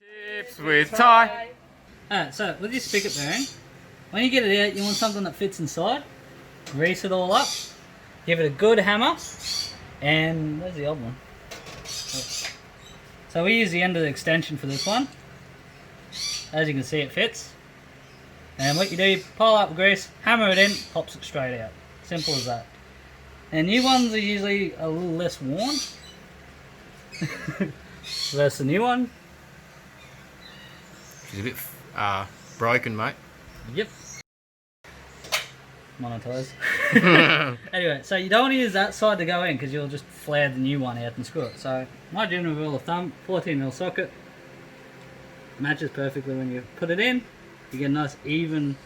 Tips with Ty. Alright, so with your spigot bearing, when you get it out, you want something that fits inside. Grease it all up. Give it a good hammer. And where's the old one? So we use the end of the extension for this one. As you can see, it fits. And what you do, you pile up the grease, hammer it in, pops it straight out. Simple as that. And new ones are usually a little less worn. So that's the new one. She's a bit broken, mate. Yep. Monetize. Anyway, so you don't want to use that side to go in because you'll just flare the new one out and screw it. So my general rule of thumb, 14mm socket. Matches perfectly when you put it in. You get a nice even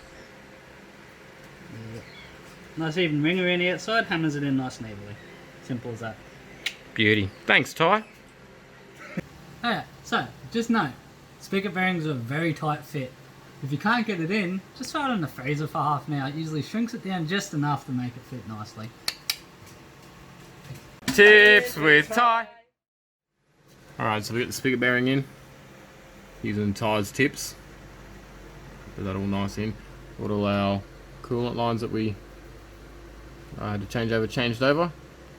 ring around the outside, hammers it in nice and evenly. Simple as that. Beauty. Thanks, Ty. Alright, so just know, spigot bearings are a very tight fit. If you can't get it in, just throw it in the freezer for half an hour. It usually shrinks it down just enough to make it fit nicely. Tips with Ty. Alright, so we got the spigot bearing in. Using Ty's tips. Put that all nice in. Got all our coolant lines that we had to changed over.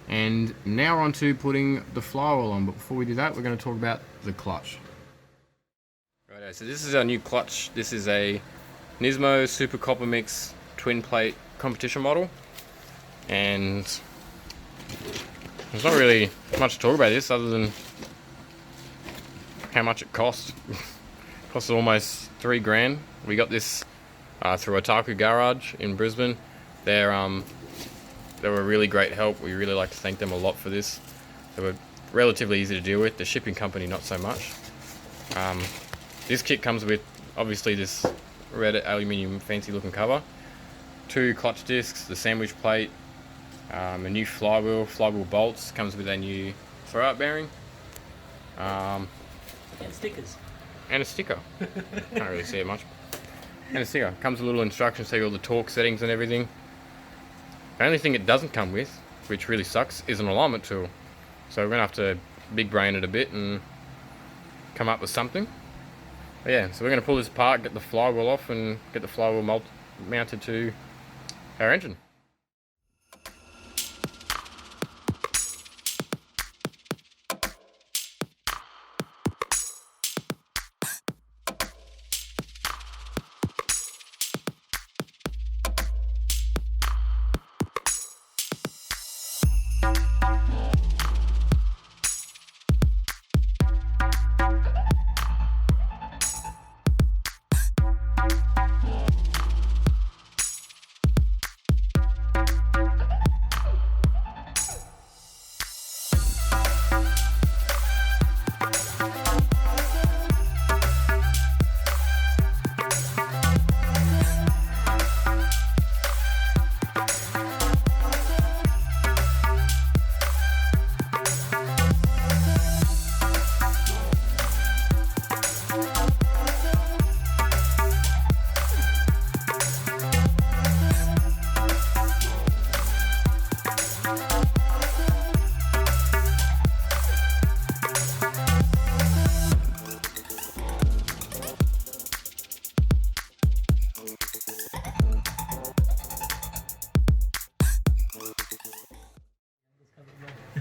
And now we're on to putting the flywheel on, but before we do that, we're going to talk about the clutch. Righto, so this is our new clutch. This is a Nismo Super Copper Mix twin plate competition model, and there's not really much to talk about this other than how much it cost. It cost almost $3,000. We got this through Otaku Garage in Brisbane. They were really great help. We really like to thank them a lot for this. They were relatively easy to deal with. The shipping company, not so much. This kit comes with, obviously, this red aluminium fancy looking cover, 2 clutch discs, the sandwich plate, a new flywheel bolts, comes with a new throwout bearing. And stickers. And a sticker. Can't really see it much. And a sticker. Comes with a little instruction, see all the torque settings and everything. The only thing it doesn't come with, which really sucks, is an alignment tool. So we're going to have to big brain it a bit and come up with something. But yeah, so we're going to pull this apart, get the flywheel off and get the flywheel mounted to our engine.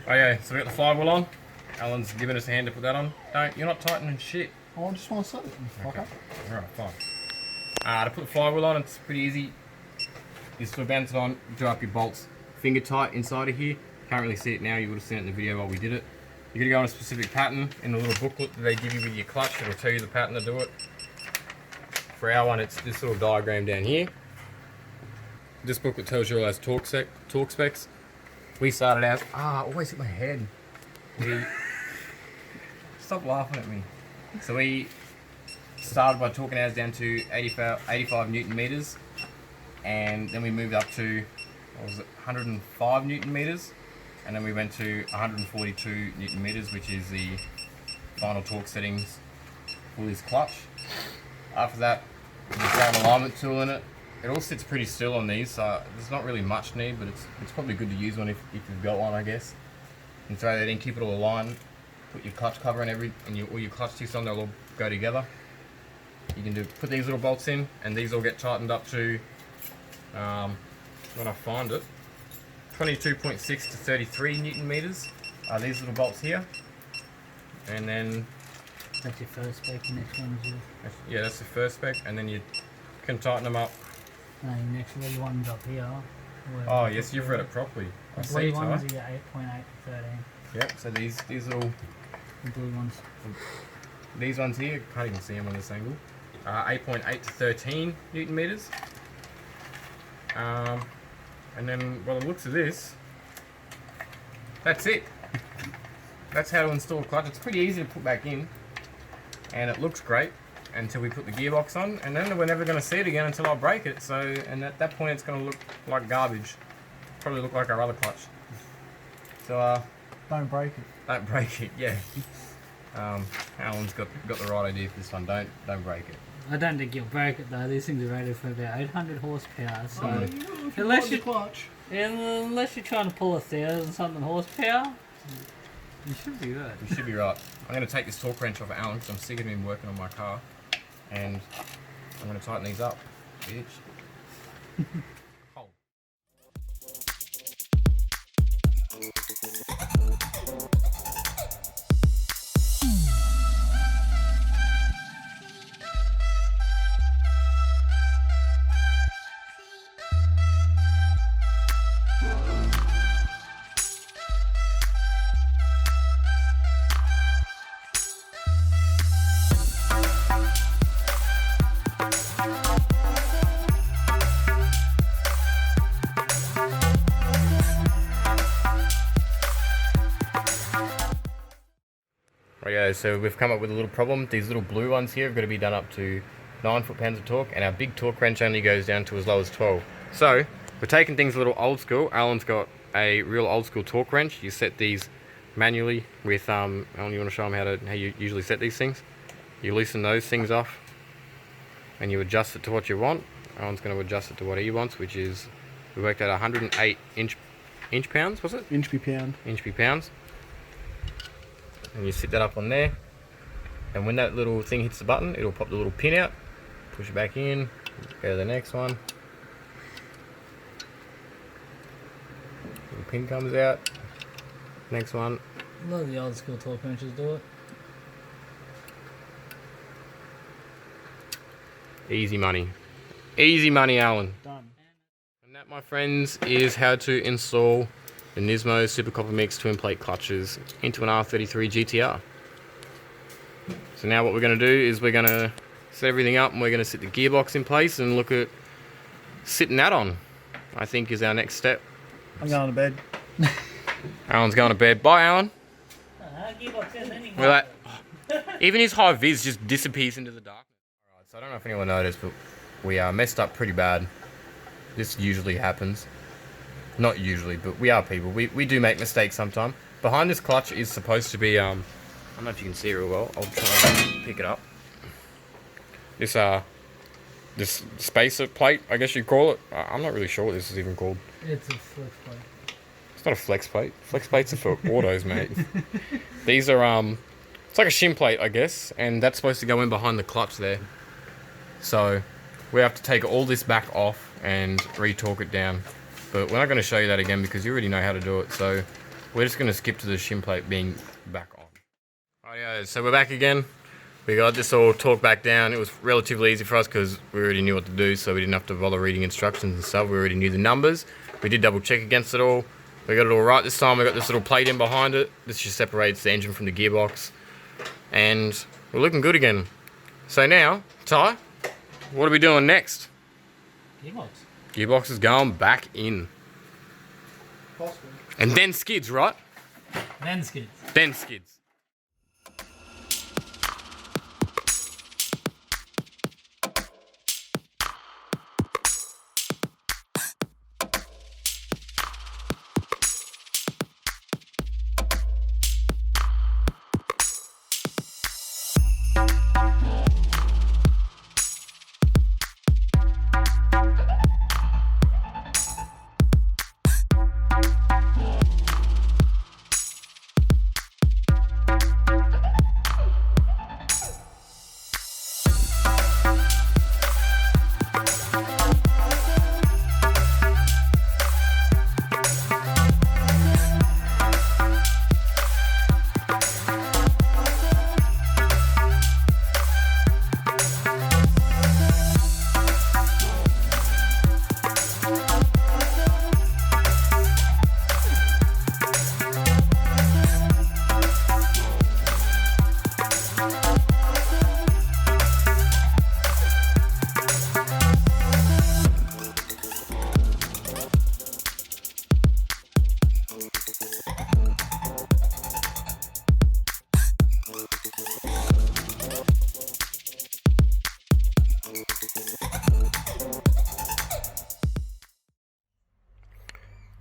Okay, so we got the flywheel on. Alan's giving us a hand to put that on. You're not tightening shit. I just want to see it. Okay. Alright, fine. To put the flywheel on, it's pretty easy. You just bounce it on, do up your bolts finger tight inside of here. Can't really see it now, you would have seen it in the video while we did it. You're going to go on a specific pattern in the little booklet that they give you with your clutch. It'll tell you the pattern to do it. For our one, it's this little diagram down here. This booklet tells you all those torque specs. We started out, I always hit my head. Stop laughing at me. So we started by torquing ours down to 85 Newton meters, and then we moved up to, 105 Newton meters, and then we went to 142 Newton meters, which is the final torque settings for this clutch. After that, we just got an alignment tool in it. It all sits pretty still on these, so there's not really much need, but it's probably good to use one if you've got one, I guess. And throw that in, keep it all aligned, put your clutch cover and all your clutch discs on, they'll all go together. You can put these little bolts in, and these all get tightened up to, when I find it, 22.6 to 33 Newton meters are these little bolts here. And then... That's your first spec, the next one is your... Yeah, that's the first spec, and then you can tighten them up. No, your next little one's up here. Oh yes, you've read it properly. I The see, blue Ty. ones are your 8.8 to 13. Yep, so these little... The blue ones. These ones here, can't even see them on this angle. 8.8 to 13 Newton meters. And then, by the looks of this, that's it. That's how to install a clutch. It's pretty easy to put back in, and it looks great until we put the gearbox on, and then we're never going to see it again until I break it. So, and at that point, it's going to look like garbage. Probably look like our other clutch. So, Don't break it. don't break it. Yeah. Alan's got the right idea for this one. Don't break it. I don't think you'll break it though. These things are rated for about 800 horsepower. So If you unless like you the clutch. unless you're trying to pull 1,000 something horsepower, you should be right. You should be right. I'm going to take this torque wrench off of Alan because I'm sick of him working on my car, and I'm going to tighten these up, bitch. Hold. Right, so we've come up with a little problem. These little blue ones here have got to be done up to 9 foot-pounds of torque, and our big torque wrench only goes down to as low as 12. So we're taking things a little old school. Alan's got a real old school torque wrench. You set these manually with Alan, you want to show them how you usually set these things? You loosen those things off and you adjust it to what you want. Alan's going to adjust it to what he wants, which is, we worked out 108 inch pounds, was it? Inch per pound. Inch per pounds. And you sit that up on there, and when that little thing hits the button, it'll pop the little pin out, push it back in, go to the next one, little pin comes out, next one. A lot of the old school torque wrenches do it. Easy money, Alan. Done. And that, my friends, is how to install the Nismo Super Copper Mix twin plate clutches into an R33 GTR. So now what we're going to do is we're going to set everything up, and we're going to set the gearbox in place and look at sitting that on, I think, is our next step. I'm going to bed. Alan's going to bed. Bye, Alan. Gearbox is anyway. Well, even his high vis just disappears into the darkness. Alright, so I don't know if anyone noticed, but we are messed up pretty bad. This usually happens. Not usually, but we are people. We do make mistakes sometimes. Behind this clutch is supposed to be, I don't know if you can see it real well. I'll try and pick it up. This spacer plate, I guess you'd call it. I'm not really sure what this is even called. It's a flex plate. It's not a flex plate. Flex plates are for autos, mate. These are, it's like a shim plate, I guess, and that's supposed to go in behind the clutch there. So we have to take all this back off and re-torque it down. But we're not going to show you that again because you already know how to do it. So we're just going to skip to the shim plate being back on. Alright, so we're back again. We got this all torqued back down. It was relatively easy for us because we already knew what to do, so we didn't have to bother reading instructions and stuff. We already knew the numbers. We did double check against it all. We got it all right this time. We got this little plate in behind it. This just separates the engine from the gearbox. And we're looking good again. So now, Ty, what are we doing next? Gearbox. Gearbox is going back in. Possibly. And then skids, right? Then skids. Then skids.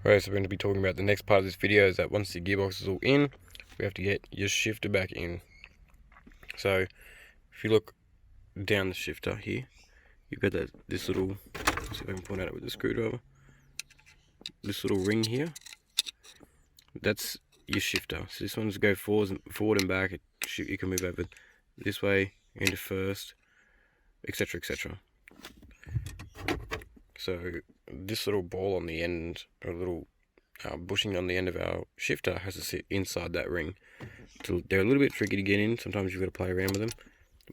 Right, so we're going to be talking about the next part of this video is that once the gearbox is all in, we have to get your shifter back in. So, if you look down the shifter here, you've got this little, let's see if I can point out it with the screwdriver, this little ring here, that's your shifter. So this one's go forward and back, you can move over this way, into first, etc, etc. So this little ball on the end, or little bushing on the end of our shifter has to sit inside that ring. So they're a little bit tricky to get in, sometimes you've got to play around with them.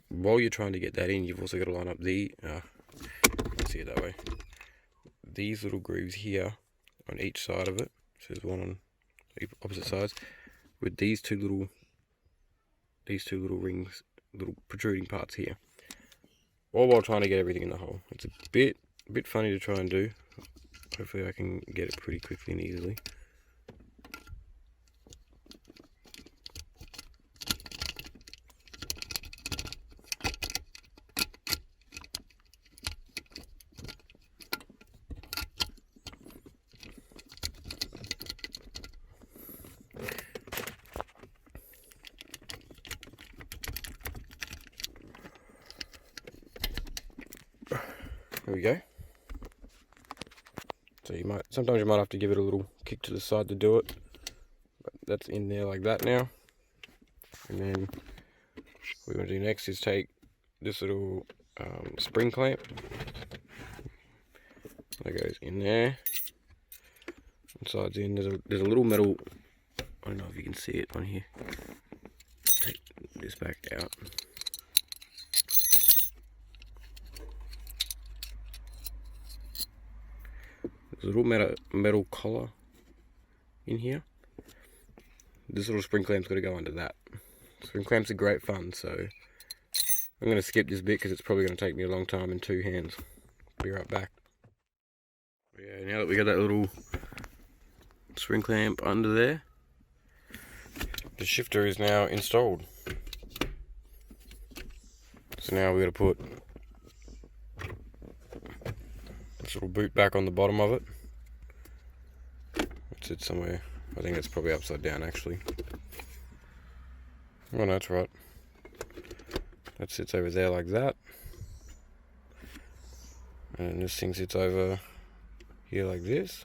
While you're trying to get that in, you've also got to line up let's see it that way, these little grooves here on each side of it, so there's one on opposite sides, with these two little rings, little protruding parts here, all while trying to get everything in the hole. It's a bit funny to try and do. Hopefully I can get it pretty quickly and easily. There we go. So sometimes you might have to give it a little kick to the side to do it, but that's in there like that now. And then what we're going to do next is take this little spring clamp that goes in there, and slides in. There's a little metal, I don't know if you can see it on here. Take this back out. There's a little metal collar in here. This little spring clamp's got to go under that. Spring clamps are great fun, so I'm going to skip this bit because it's probably going to take me a long time in two hands. Be right back. Yeah, now that we got that little spring clamp under there, the shifter is now installed. So now we got to put this little boot back on the bottom of it. It sits somewhere, I think it's probably upside down actually. Oh no, that's right. That sits over there like that. And this thing sits over here like this.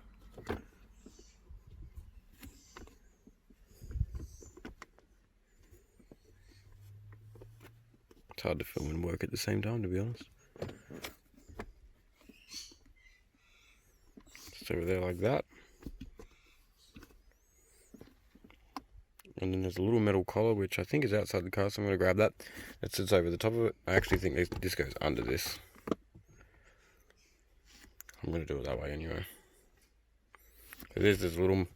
It's hard to film and work at the same time, to be honest. It's over there like that. And then there's a little metal collar, which I think is outside the car, so I'm going to grab that. That sits over the top of it. I actually think this goes under this. I'm going to do it that way anyway. So there's this little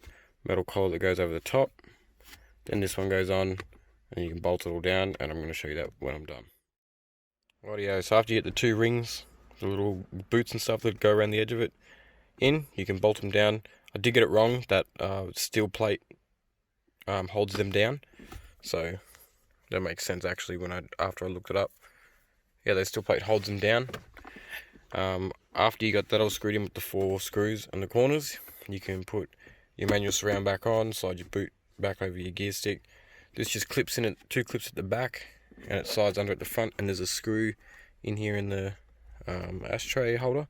metal collar that goes over the top. Then this one goes on, and you can bolt it all down, and I'm going to show you that when I'm done. Rightio, so after you get the two rings, the little boots and stuff that go around the edge of it in, you can bolt them down. I did get it wrong, that steel plate holds them down, so that makes sense actually after I looked it up. Yeah, the steel plate holds them down. After you got that all screwed in with the 4 screws on the corners, you can put your manual surround back on, slide your boot back over your gear stick. This just clips in it, 2 clips at the back, and it slides under at the front, and there's a screw in here in the ashtray holder.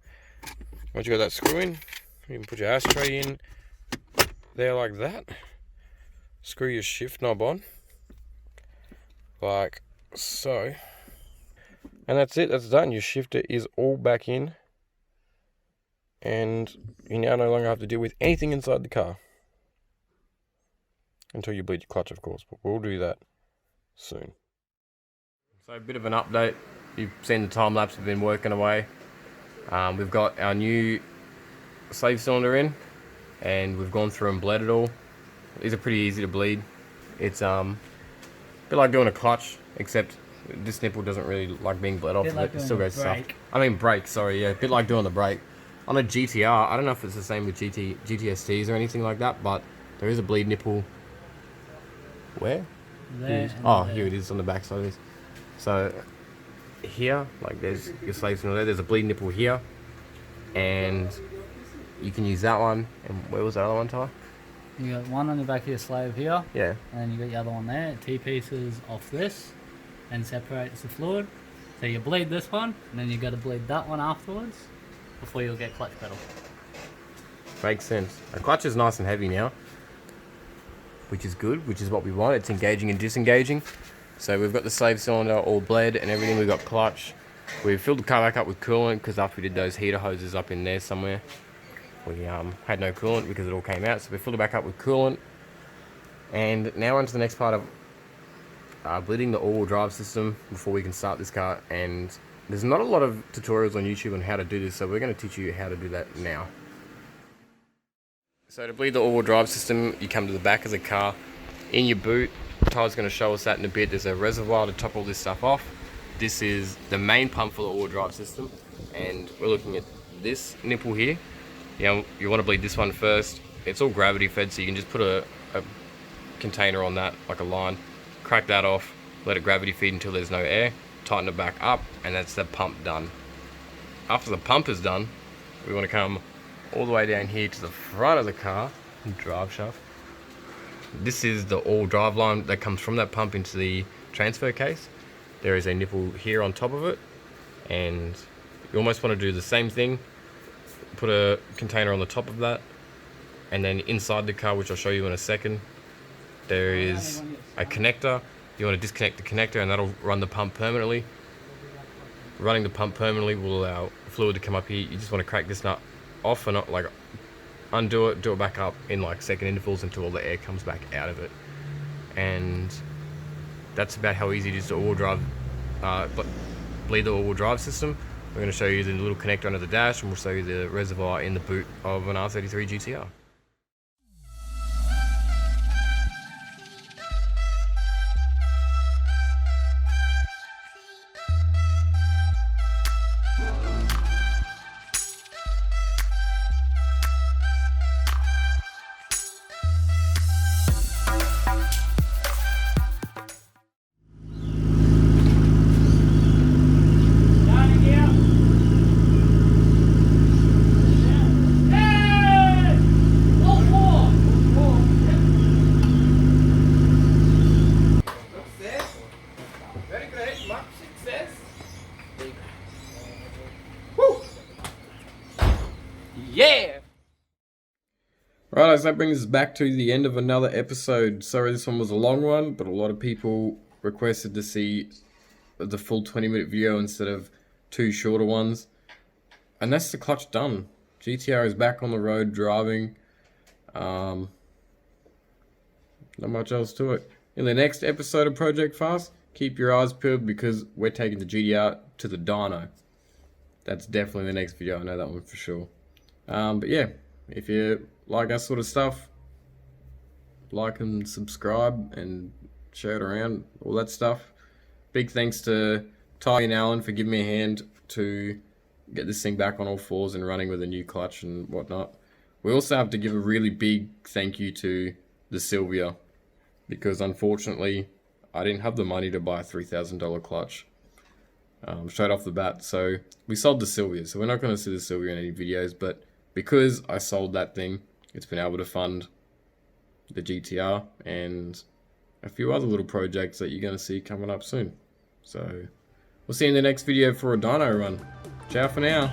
Once you got that screw in, you can put your ashtray in there like that. Screw your shift knob on, like so. And that's it, that's done. Your shifter is all back in. And you now no longer have to deal with anything inside the car. Until you bleed your clutch, of course, but we'll do that soon. So a bit of an update. You've seen the time lapse, we've been working away. We've got our new slave cylinder in, and we've gone through and bled it all. These are pretty easy to bleed. It's a bit like doing a clutch, except this nipple doesn't really like being bled off of it. It still goes soft. I mean brake, sorry, yeah, a bit like doing the brake. On a GTR, I don't know if it's the same with GTSTs or anything like that, but there is a bleed nipple. Where? There. Oh, here it is on the back side of this. So here, like there's your slave cylinder there, there's a bleed nipple here, and you can use that one. And where was that other one, Ty? You got one on the back of your slave here, Yeah. and then you got the other one there. It T-pieces off this and separates the fluid. So you bleed this one, and then you got to bleed that one afterwards before you'll get clutch pedal. Makes sense. Our clutch is nice and heavy now, which is good, which is what we want. It's engaging and disengaging. So we've got the slave cylinder all bled and everything. We've got clutch. We've filled the car back up with coolant because after we did those heater hoses up in there somewhere, we had no coolant because it all came out. So we filled it back up with coolant. And now on to the next part of bleeding the all-wheel drive system before we can start this car. And there's not a lot of tutorials on YouTube on how to do this, so we're going to teach you how to do that now. So to bleed the all-wheel drive system, you come to the back of the car. In your boot, Ty's going to show us that in a bit. There's a reservoir to top all this stuff off. This is the main pump for the all-wheel drive system, and we're looking at this nipple here. You want to bleed this one first. It's all gravity fed, so you can just put a container on that, like a line, crack that off, let it gravity feed until there's no air, tighten it back up, and that's the pump done. After the pump is done, we want to come all the way down here to the front of the car, drive shaft. This is the all drive line that comes from that pump into the transfer case. There is a nipple here on top of it, and you almost want to do the same thing. Put a container on the top of that, and then inside the car, which I'll show you in a second, there is a connector. You want to disconnect the connector, and that'll run the pump permanently. Running the pump permanently will allow fluid to come up here. You just want to crack this nut off and not like undo it, do it back up in like second intervals until all the air comes back out of it. And that's about how easy it is to all-wheel drive, bleed the all-wheel drive system. We're going to show you the little connector under the dash, and we'll show you the reservoir in the boot of an R33 GTR. Yeah! Right, so that brings us back to the end of another episode. Sorry this one was a long one, but a lot of people requested to see the full 20-minute video instead of 2 shorter ones. And that's the clutch done. GTR is back on the road driving. Not much else to it. In the next episode of Project Fast, keep your eyes peeled because we're taking the GTR to the dyno. That's definitely the next video, I know that one for sure. But yeah, if you like that sort of stuff, like and subscribe and share it around, all that stuff. Big thanks to Ty and Alan for giving me a hand to get this thing back on all fours and running with a new clutch and whatnot. We also have to give a really big thank you to the Sylvia, because unfortunately I didn't have the money to buy a $3,000 clutch straight off the bat. So we sold the Sylvia, so we're not going to see the Sylvia in any videos, but because I sold that thing, it's been able to fund the GTR and a few other little projects that you're going to see coming up soon. So we'll see you in the next video for a dyno run. Ciao for now.